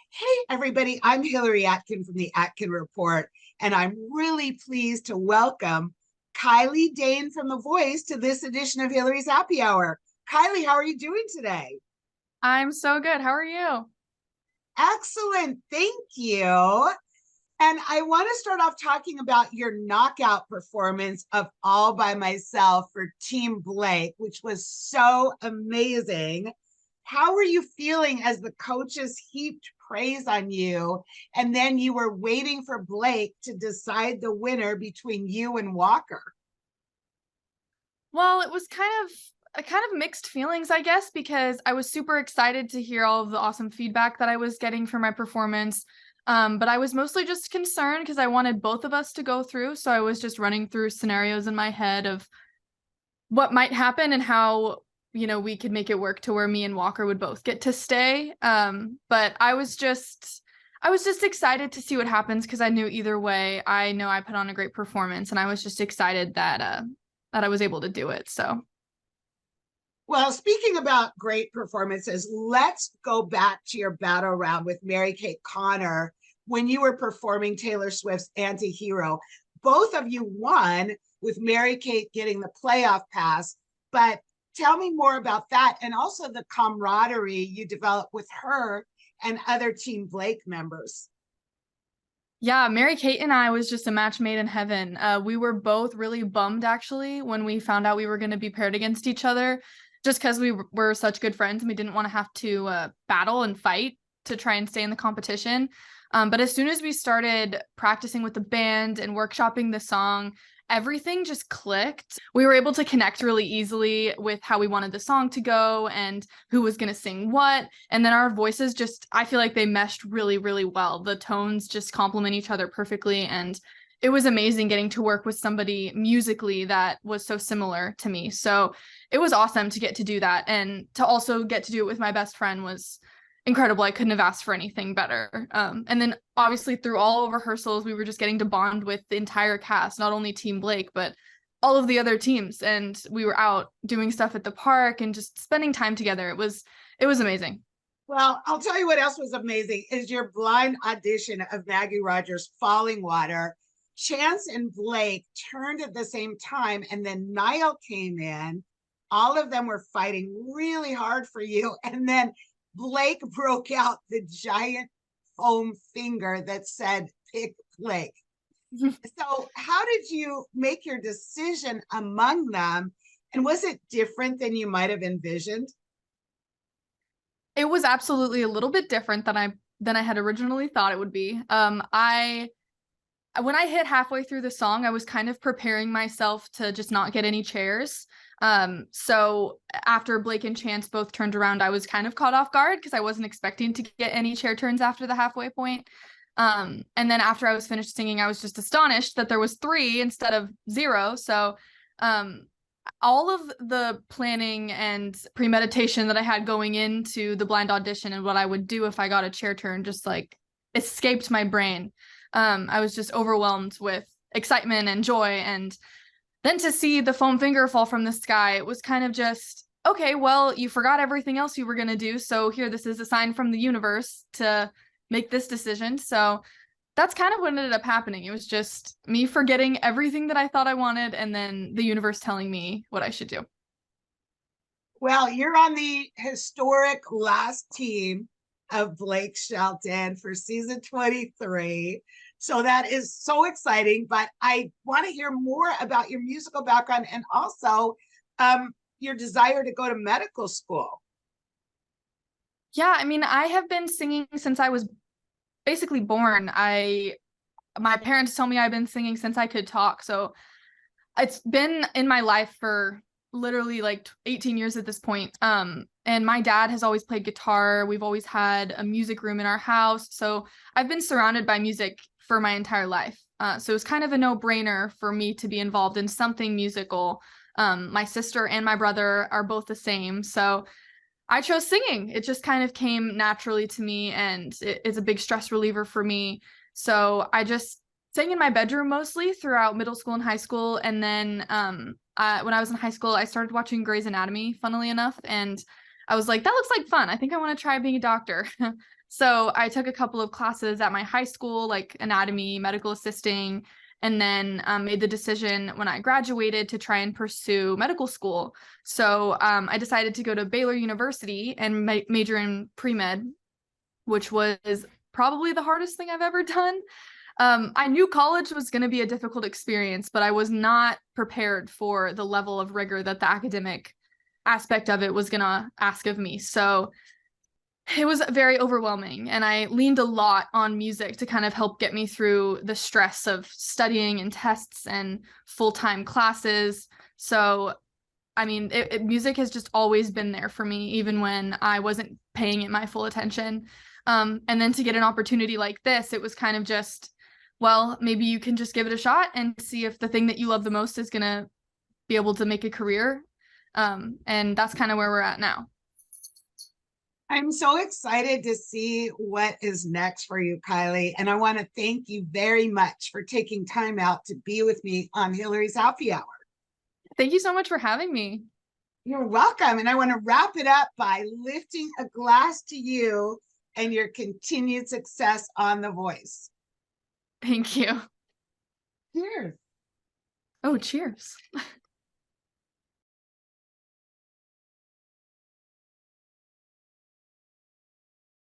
Hey, everybody, I'm Hillary Atkin from the Atkin Report, and I'm really pleased to welcome Kylee Dayne from The Voice to this edition of Hillary's Happy Hour. Kylee, how are you doing today? I'm so good. How are you? Excellent, thank you. And I want to start off talking about your knockout performance of All by Myself for Team Blake, which was so amazing. How were you feeling as the coaches heaped praise on you? And then you were waiting for Blake to decide the winner between you and Walker. Well, it was kind of mixed feelings, I guess, because I was super excited to hear all of the awesome feedback that I was getting for my performance. But I was mostly just concerned because I wanted both of us to go through. So I was just running through scenarios in my head of what might happen and how, we could make it work to where me and Walker would both get to stay. But I was just excited to see what happens because I knew either way, I know I put on a great performance, and I was just excited that I was able to do it. So Well, speaking about great performances, let's go back to your battle round with Mary Kate Connor when you were performing Taylor Swift's Anti-Hero. Both of you won, with Mary Kate getting the playoff pass. But tell me more about that, and also the camaraderie you developed with her and other Team Blake members. yeah, Mary Kate and I was just a match made in heaven. We were both really bummed actually when we found out we were going to be paired against each other, just because we were such good friends and we didn't want to have to battle and fight to try and stay in the competition. But as soon as we started practicing with the band and workshopping the song, everything just clicked. We were able to connect really easily with how we wanted the song to go and who was going to sing what. And then our voices just, I feel like they meshed really, really well. The tones just complement each other perfectly. And it was amazing getting to work with somebody musically that was so similar to me. So it was awesome to get to do that. And to also get to do it with my best friend was incredible. I couldn't have asked for anything better. And then obviously through all of rehearsals, we were just getting to bond with the entire cast, not only Team Blake, but all of the other teams. And we were out doing stuff at the park and just spending time together. It was amazing. Well, I'll tell you what else was amazing is your blind audition of Maggie Rogers' Falling Water. Chance and Blake turned at the same time, and then Niall came in. All of them were fighting really hard for you. And then Blake broke out the giant foam finger that said, pick Blake. So, how did you make your decision among them? And was it different than you might have envisioned? It was absolutely a little bit different than I had originally thought it would be. I When I hit halfway through the song, I was kind of preparing myself to just not get any chairs. So after Blake and Chance both turned around, I was kind of caught off guard because I wasn't expecting to get any chair turns after the halfway point. And then after I was finished singing, I was just astonished that there was three instead of zero. So um, all of the planning and premeditation that I had going into the blind audition and what I would do if I got a chair turn just like escaped my brain. I was just overwhelmed with excitement and joy. And then to see the foam finger fall from the sky, it was kind of just, okay, well, you forgot everything else you were going to do. So here, this is a sign from the universe to make this decision. So that's kind of what ended up happening. It was just me forgetting everything that I thought I wanted, and then the universe telling me what I should do. Well, you're on the historic last team of Blake Shelton for season 23. So that is so exciting. But I want to hear more about your musical background and also your desire to go to medical school. Yeah, I mean, I have been singing since I was basically born. I My parents tell me I've been singing since I could talk. So it's been in my life for literally like 18 years at this point. And my dad has always played guitar. We've always had a music room in our house. So I've been surrounded by music for my entire life. So it's kind of a no-brainer for me to be involved in something musical. My sister and my brother are both the same. So I chose singing. It just kind of came naturally to me, and it is a big stress reliever for me. So I just sang in my bedroom mostly throughout middle school and high school. And then when I was in high school, I started watching Grey's Anatomy, funnily enough. And I was like, that looks like fun. I think I want to try being a doctor. So I took a couple of classes at my high school, like anatomy, medical assisting, and then made the decision when I graduated to try and pursue medical school. So I decided to go to Baylor University and major in pre-med, which was probably the hardest thing I've ever done. I knew college was going to be a difficult experience, but I was not prepared for the level of rigor that the academic aspect of it was going to ask of me. So it was very overwhelming, and I leaned a lot on music to kind of help get me through the stress of studying and tests and full-time classes. So, I mean, music has just always been there for me, even when I wasn't paying it my full attention. And then to get an opportunity like this, it was kind of just, well, maybe you can just give it a shot and see if the thing that you love the most is going to be able to make a career. And that's kind of where we're at now. I'm so excited to see what is next for you, Kylee. And I want to thank you very much for taking time out to be with me on Hillary's Happy Hour. Thank you so much for having me. You're welcome. And I want to wrap it up by lifting a glass to you and your continued success on The Voice. Thank you. Cheers. Oh, cheers.